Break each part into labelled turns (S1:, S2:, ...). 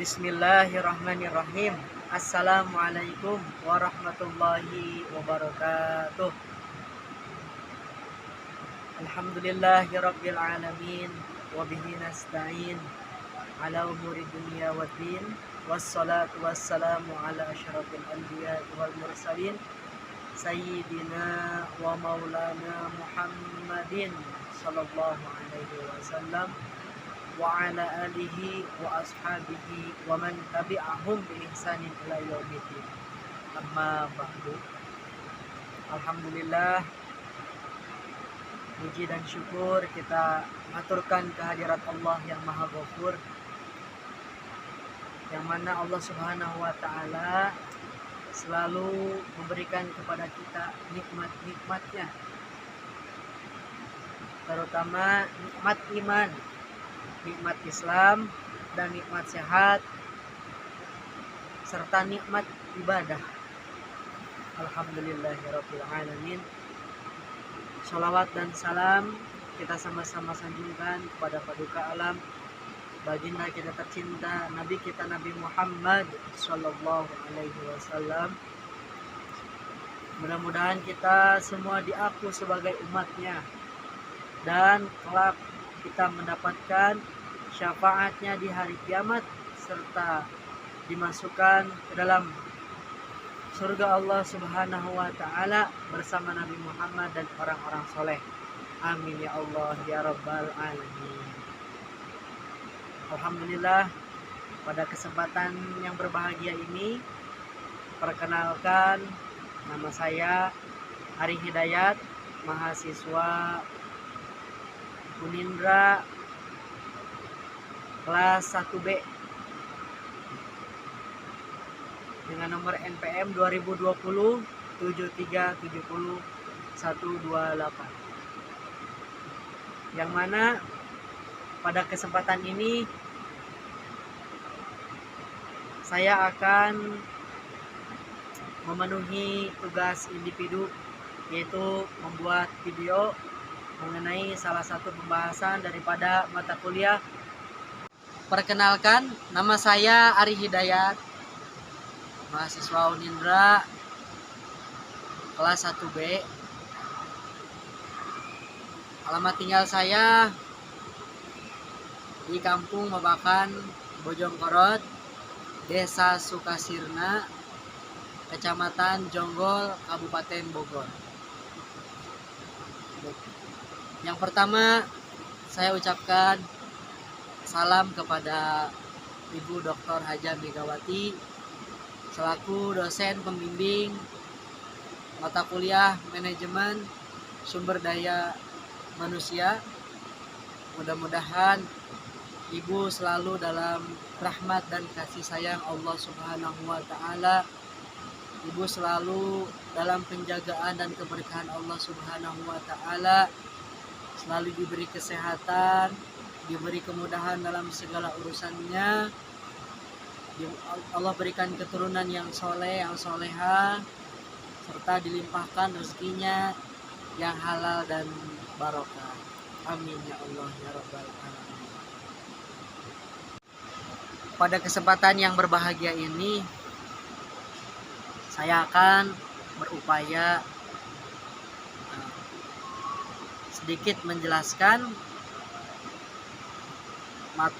S1: Bismillahirrahmanirrahim. Assalamualaikum warahmatullahi wabarakatuh. Alhamdulillahirabbil alamin wa bihi nasta'in ala umuri dunya waddin. Wassalatu wassalamu ala asyrafil anbiya'i wal mursalin sayyidina wa maulana Muhammadin sallallahu alaihi wasallam wa ala alihi wa ashabihi wa man tabi'ahum bi ihsanin ila yaumiddin. Amma ba'du. Alhamdulillah, puji dan syukur kita aturkan kehadirat Allah yang Maha Ghafur, yang mana Allah Subhanahu wa taala selalu memberikan kepada kita nikmat-nikmatnya, terutama nikmat iman, nikmat Islam, dan nikmat sehat, serta nikmat ibadah. Alhamdulillahirabbil alamin. Shalawat dan salam kita sama-sama sanjungkan kepada paduka alam, baginda kita tercinta, Nabi kita Nabi Muhammad sallallahu alaihi wasallam. Mudah-mudahan kita semua diaku sebagai umatnya, dan kelak kita mendapatkan syafaatnya di hari kiamat, serta dimasukkan ke dalam surga Allah Subhanahu wa taala bersama Nabi Muhammad dan orang-orang soleh. Amin ya Allah ya rabbal alamin. Alhamdulillah, pada kesempatan yang berbahagia ini, perkenalkan, nama saya Ari Hidayat, mahasiswa Unindra kelas 1B dengan nomor NPM 2020 7370 128, yang mana pada kesempatan ini saya akan memenuhi tugas individu, yaitu membuat video mengenai salah satu pembahasan daripada mata kuliah. Perkenalkan, nama saya Ari Hidayat, mahasiswa Unindra kelas 1B. Alamat tinggal saya di Kampung Mabakan, Bojongkorot, Desa Sukasirna, Kecamatan Jonggol, Kabupaten Bogor. Yang pertama, saya ucapkan salam kepada Ibu Dr. Haja Megawati selaku dosen pembimbing mata kuliah Manajemen Sumber Daya Manusia. Mudah-mudahan Ibu selalu dalam rahmat dan kasih sayang Allah Subhanahu wa taala. Ibu selalu dalam penjagaan dan keberkahan Allah Subhanahu wa taala, selalu diberi kesehatan, diberi kemudahan dalam segala urusannya. Allah berikan keturunan yang soleh, yang soleha, serta dilimpahkan rezekinya yang halal dan barokah. Amin ya Allah ya rabbal alamin. Pada kesempatan yang berbahagia ini, saya akan berupaya sedikit menjelaskan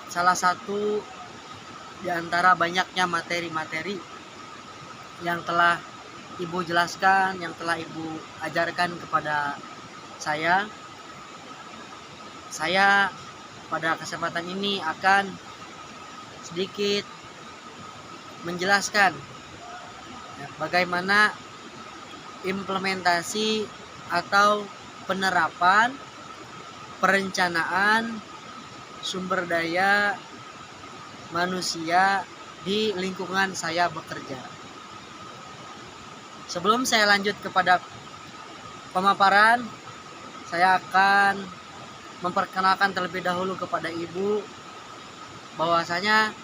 S1: salah satu di antara banyaknya materi-materi yang telah Ibu jelaskan, yang telah Ibu ajarkan kepada saya. Saya pada kesempatan ini akan sedikit menjelaskan bagaimana implementasi atau penerapan perencanaan sumber daya manusia di lingkungan saya bekerja. Sebelum saya lanjut kepada pemaparan, saya akan memperkenalkan terlebih dahulu kepada Ibu bahwasanya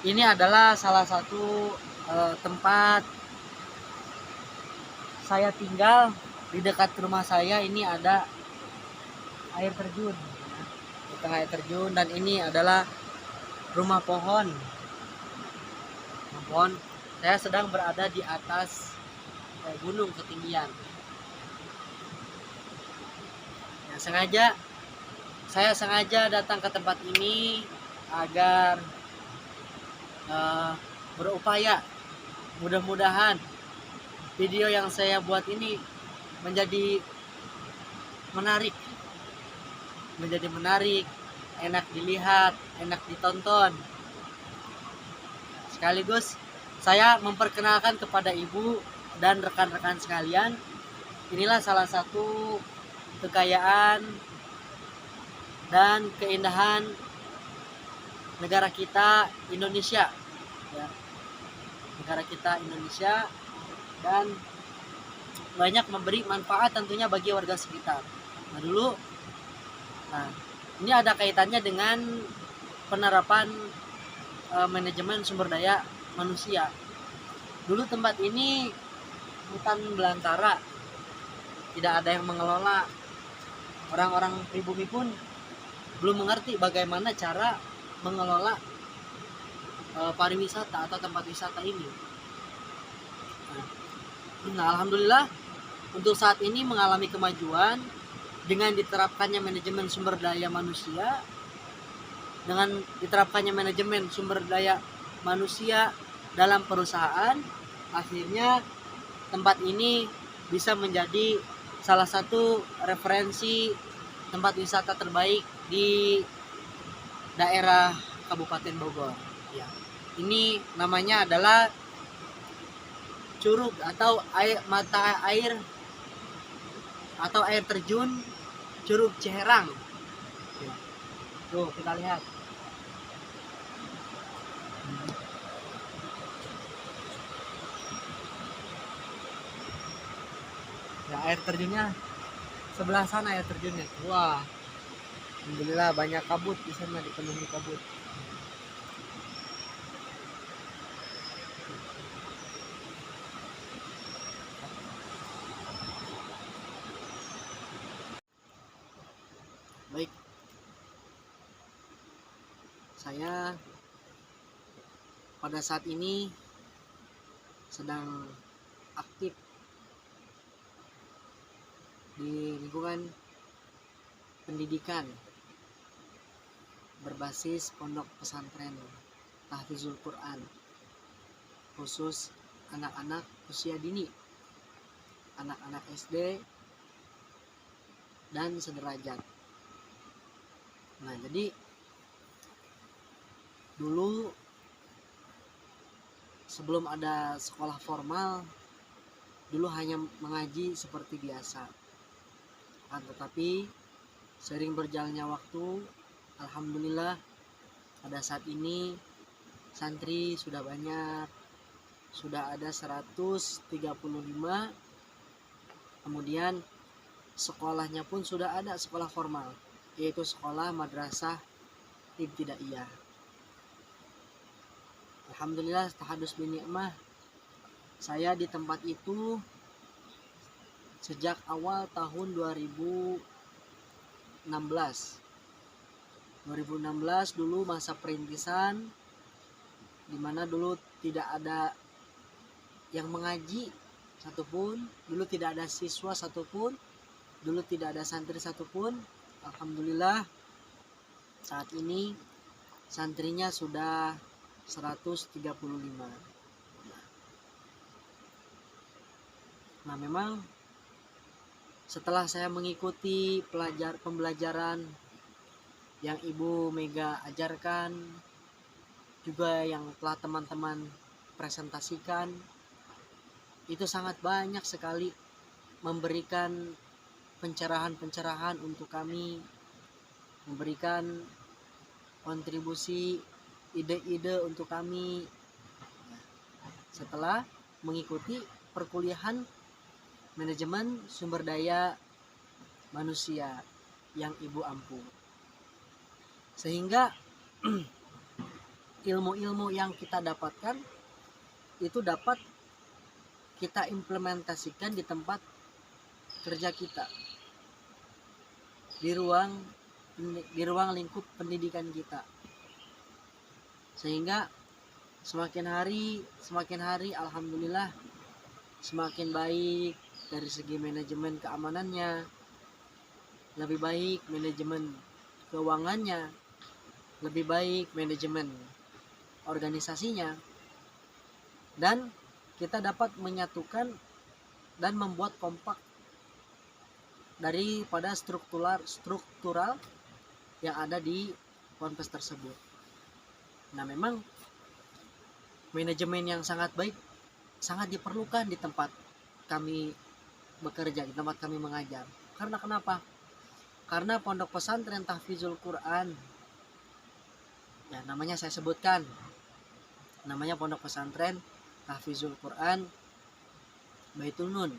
S1: ini adalah salah satu tempat saya tinggal. Di dekat rumah saya ini ada air terjun, di tengah air terjun, dan ini adalah rumah pohon pohon. Saya sedang berada di atas gunung ketinggian. Ya, saya sengaja datang ke tempat ini agar berupaya, mudah-mudahan video yang saya buat ini menjadi menarik, enak dilihat, enak ditonton. Sekaligus saya memperkenalkan kepada ibu dan rekan-rekan sekalian, inilah salah satu kekayaan dan keindahan negara kita Indonesia, ya. Negara kita Indonesia, dan banyak memberi manfaat tentunya bagi warga sekitar. Nah, ini ada kaitannya dengan penerapan manajemen sumber daya manusia. Dulu tempat ini hutan belantara, tidak ada yang mengelola. Orang-orang pribumi pun belum mengerti bagaimana cara mengelola pariwisata atau tempat wisata ini. Nah, alhamdulillah untuk saat ini mengalami kemajuan dengan diterapkannya manajemen sumber daya manusia, dalam perusahaan. Akhirnya tempat ini bisa menjadi salah satu referensi tempat wisata terbaik di daerah Kabupaten Bogor. Ya. Ini namanya adalah curug atau air terjun Curug Ciherang. Tuh, kita lihat. Ya, air terjunnya sebelah sana, air terjunnya. Wah, alhamdulillah banyak kabut di sana, dipenuhi kabut. Baik, saya pada saat ini sedang aktif di lingkungan pendidikan berbasis pondok pesantren Tahfizul Quran, khusus anak-anak usia dini, anak-anak SD dan sederajat. Nah, jadi dulu sebelum ada sekolah formal, dulu hanya mengaji seperti biasa. Tetapi sering berjalannya waktu, alhamdulillah pada saat ini santri sudah banyak, sudah ada 135. Kemudian sekolahnya pun sudah ada, sekolah formal, yaitu sekolah madrasah ibtidaiyah. Alhamdulillah, tahadus bin ni'mah, saya di tempat itu sejak awal tahun 2016 dulu, masa perintisan, dimana dulu tidak ada yang mengaji satupun, dulu tidak ada siswa satupun, dulu tidak ada santri satupun. Alhamdulillah saat ini santrinya sudah 135. Nah, memang setelah saya mengikuti pembelajaran yang Ibu Mega ajarkan, juga yang telah teman-teman presentasikan, itu sangat banyak sekali memberikan pencerahan untuk kami, memberikan kontribusi ide-ide untuk kami setelah mengikuti perkuliahan manajemen sumber daya manusia yang Ibu ampu. Sehingga ilmu-ilmu yang kita dapatkan itu dapat kita implementasikan di tempat kerja kita, di ruang lingkup pendidikan kita, sehingga semakin hari alhamdulillah semakin baik dari segi manajemen keamanannya, lebih baik manajemen keuangannya, lebih baik manajemen organisasinya, dan kita dapat menyatukan dan membuat kompak daripada struktural yang ada di ponpes tersebut. Nah, memang manajemen yang sangat baik sangat diperlukan di tempat kami bekerja, di tempat kami mengajar. Karena kenapa? Karena pondok pesantren Tahfizul Quran, ya namanya saya sebutkan, namanya pondok pesantren Tahfizul Quran Baitul Nun,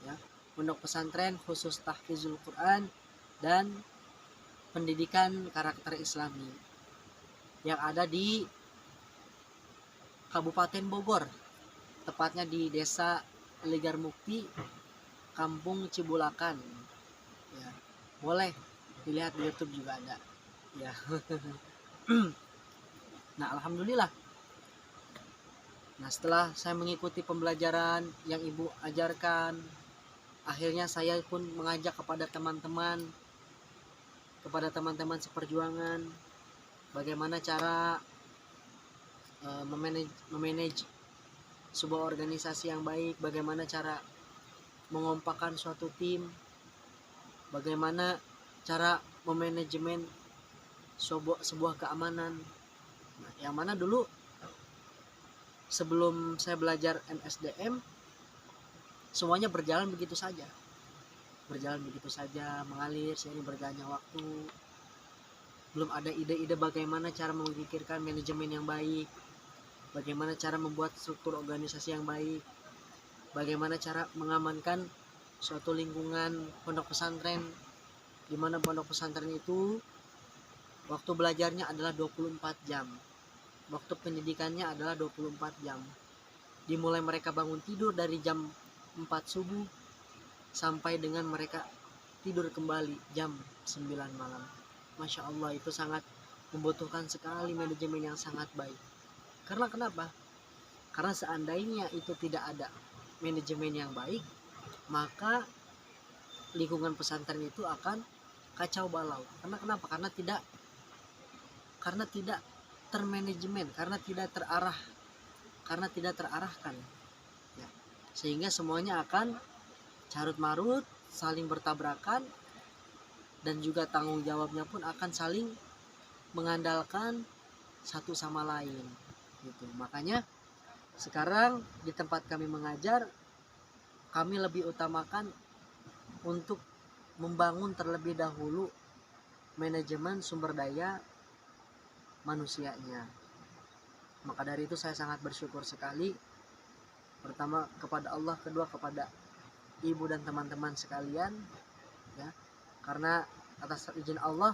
S1: ya, pondok pesantren khusus Tahfizul Quran dan pendidikan karakter Islami yang ada di Kabupaten Bogor, tepatnya di Desa Ligar Mukti, Kampung Cibulakan. Ya, boleh dilihat di YouTube juga ada. Ya. Nah, alhamdulillah. Nah, setelah saya mengikuti pembelajaran yang Ibu ajarkan, akhirnya saya pun mengajak kepada teman-teman seperjuangan bagaimana cara memanage sebuah organisasi yang baik, bagaimana cara mengompakkan suatu tim, bagaimana cara memanajemen sebuah keamanan. Nah, yang mana dulu sebelum saya belajar MSDM semuanya berjalan begitu saja, mengalir seiring berjalannya waktu. Belum ada ide-ide bagaimana cara memikirkan manajemen yang baik, bagaimana cara membuat struktur organisasi yang baik, bagaimana cara mengamankan suatu lingkungan pondok pesantren, di mana pondok pesantren itu waktu belajarnya adalah 24 jam. Waktu pendidikannya adalah 24 jam. Dimulai mereka bangun tidur dari jam 4 subuh sampai dengan mereka tidur kembali jam 9 malam. Masya Allah, itu sangat membutuhkan sekali manajemen yang sangat baik. Karena kenapa? Karena seandainya itu tidak ada manajemen yang baik, maka lingkungan pesantren itu akan kacau balau. Karena kenapa? Karena tidak termanajemen, karena tidak terarahkan. Ya. Sehingga semuanya akan carut marut, saling bertabrakan, dan juga tanggung jawabnya pun akan saling mengandalkan satu sama lain gitu. Makanya sekarang di tempat kami mengajar, kami lebih utamakan untuk membangun terlebih dahulu manajemen sumber daya manusianya. Maka dari itu saya sangat bersyukur sekali, pertama kepada Allah, kedua kepada ibu dan teman-teman sekalian, ya, karena atas izin Allah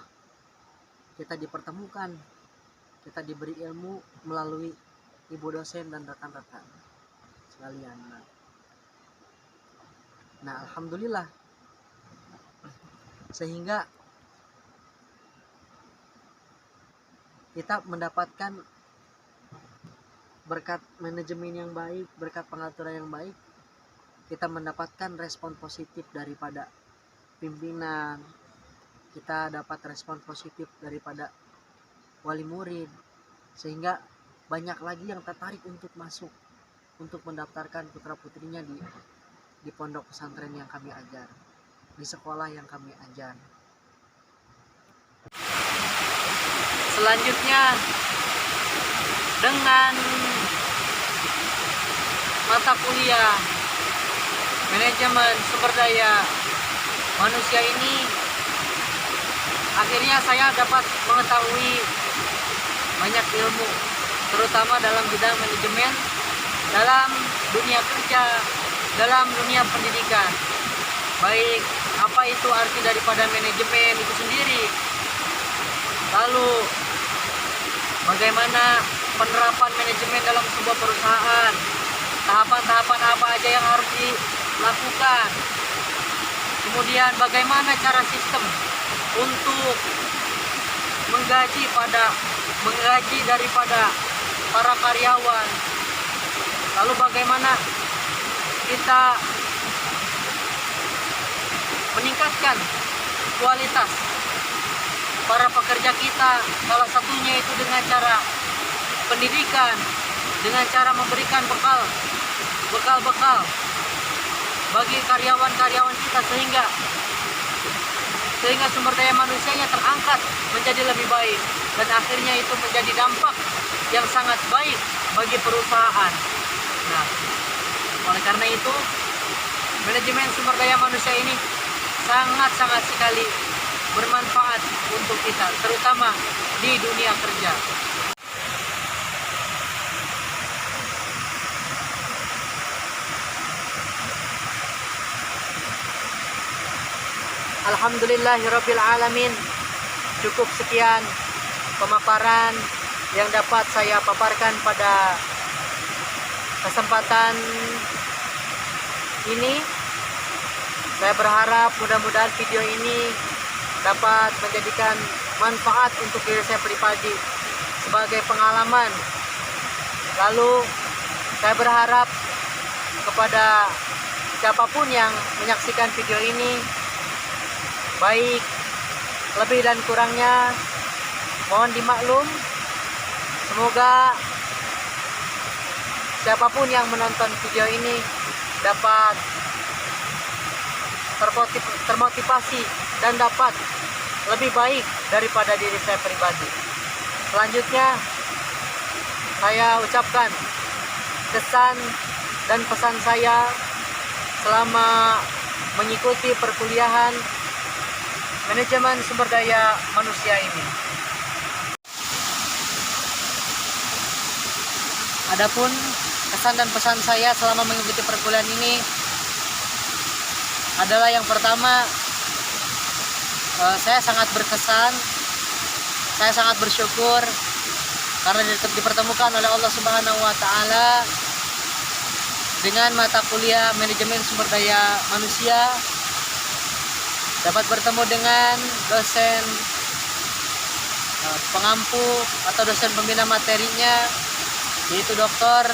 S1: kita dipertemukan, kita diberi ilmu melalui ibu dosen dan rekan-rekan sekalian. Nah, alhamdulillah, sehingga kita mendapatkan berkat manajemen yang baik, berkat pengaturan yang baik, kita mendapatkan respon positif daripada pimpinan, kita dapat respon positif daripada wali murid, sehingga banyak lagi yang tertarik untuk masuk, untuk mendaftarkan putra putrinya di pondok pesantren yang kami ajar, di sekolah yang kami ajar. Selanjutnya, dengan mata kuliah manajemen sumber daya manusia ini, akhirnya saya dapat mengetahui banyak ilmu, terutama dalam bidang manajemen, dalam dunia kerja, dalam dunia pendidikan. Baik apa itu arti daripada manajemen itu sendiri, lalu bagaimana penerapan manajemen dalam sebuah perusahaan, tahapan-tahapan apa aja yang harus dilakukan, kemudian bagaimana cara sistem untuk menggaji daripada para karyawan. Lalu bagaimana kita meningkatkan kualitas para pekerja kita, salah satunya itu dengan cara pendidikan, dengan cara memberikan bekal bagi karyawan-karyawan kita sehingga sumber daya manusianya terangkat menjadi lebih baik, dan akhirnya itu menjadi dampak yang sangat baik bagi perusahaan. Nah, oleh karena itu manajemen sumber daya manusia ini sangat-sangat sekali bermanfaat untuk kita, terutama di dunia kerja. Alhamdulillahirabbil alamin. Cukup sekian pemaparan yang dapat saya paparkan pada kesempatan ini. Saya berharap mudah-mudahan video ini dapat menjadikan manfaat untuk diri saya pribadi sebagai pengalaman. Lalu saya berharap kepada siapapun yang menyaksikan video ini, baik lebih dan kurangnya mohon dimaklum. Semoga siapapun yang menonton video ini dapat termotivasi dan dapat lebih baik daripada diri saya pribadi. Selanjutnya saya ucapkan kesan dan pesan saya selama mengikuti perkuliahan manajemen sumber daya manusia ini. Adapun kesan dan pesan saya selama mengikuti perkuliahan ini adalah yang pertama, saya sangat berkesan, saya sangat bersyukur karena dipertemukan oleh Allah Subhanahu wa Ta'ala dengan mata kuliah manajemen sumber daya manusia, dapat bertemu dengan dosen pengampu atau dosen pembina materinya, yaitu Dr.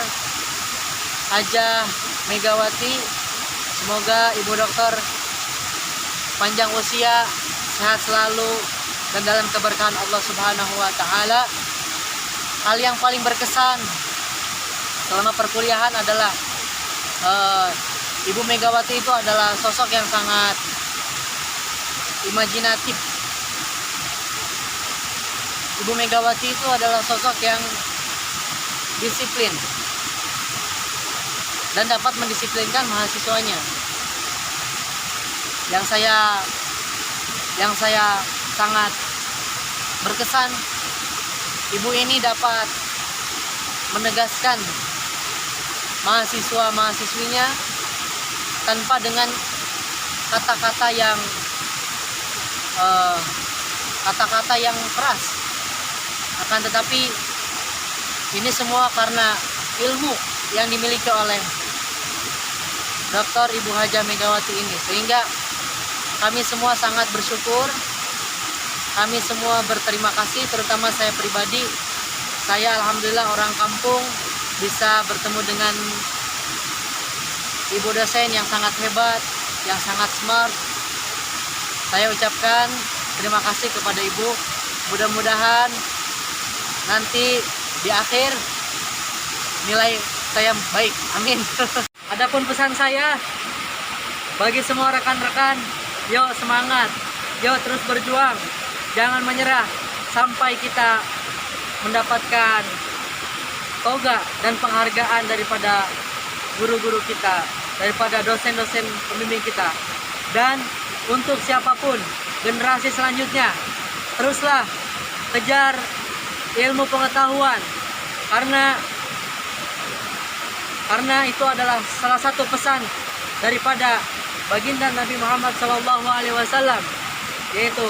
S1: Haja Megawati. Semoga Ibu Dokter panjang usia, sehat selalu, dan dalam keberkahan Allah Subhanahu wa Ta'ala. Hal yang paling berkesan selama perkuliahan adalah Ibu Megawati itu adalah sosok yang sangat imajinatif. Ibu Megawati itu adalah sosok yang disiplin dan dapat mendisiplinkan mahasiswanya. Yang saya sangat berkesan, ibu ini dapat menegaskan mahasiswa-mahasiswinya tanpa dengan kata-kata yang keras. Akan tetapi ini semua karena ilmu yang dimiliki oleh Dr. Ibu Haja Megawati ini, sehingga kami semua sangat bersyukur, kami semua berterima kasih, terutama saya pribadi. Saya alhamdulillah orang kampung bisa bertemu dengan ibu dosen yang sangat hebat, yang sangat smart. Saya ucapkan terima kasih kepada ibu. Mudah-mudahan nanti di akhir nilai saya baik, amin. Adapun pesan saya bagi semua rekan-rekan, yuk semangat, yuk terus berjuang, jangan menyerah sampai kita mendapatkan toga dan penghargaan daripada guru-guru kita, daripada dosen-dosen pembimbing kita. Dan untuk siapapun generasi selanjutnya, teruslah kejar ilmu pengetahuan, karena itu adalah salah satu pesan daripada baginda Nabi Muhammad SAW, yaitu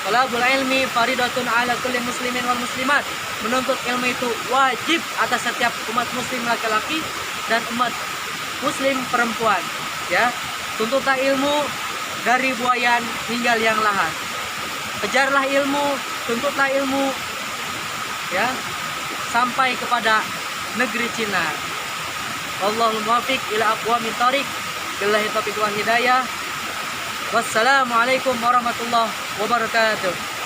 S1: talabul ilmi faridatun ala kulli muslimin wal muslimat. Menuntut ilmu itu wajib atas setiap umat muslim laki-laki dan umat muslim perempuan. Ya, tuntutlah ilmu dari buayan hingga liang lahat. Kejarlah ilmu, tuntutlah ilmu, ya, sampai kepada negeri Cina. Wallahul muwaffiq ila aqwamit thoriq. Billahi taufiq wal hidayah. Wassalamualaikum warahmatullahi wabarakatuh.